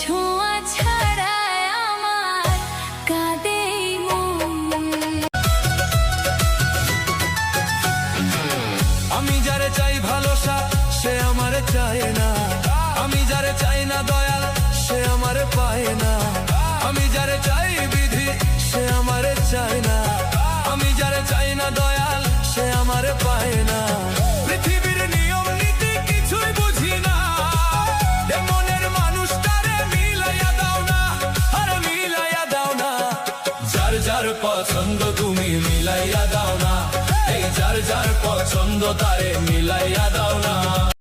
ছোঁয়া ছাড়ায় আমার কাঁদে মন। আমি যারে চাই ভালোবাসা সে আমারে চায় না, আমি যারে চাই না দয়াল সে আমারে পায় না, আমি যারে চাই বিধি সে আমারে চায় না, আমি যারে চাই না দয়াল সে আমারে পায় না। পৃথিবীর নিয়ম নীতি কিছুই বুঝি না, মনের মানুষটারে মিলাইয়া দাও না, আর মিলাইয়া দাও না। যার যার পছন্দ তুমি মিলাইয়া দাও না, এই যার যার পছন্দ তারে মিলাইয়া দাও না।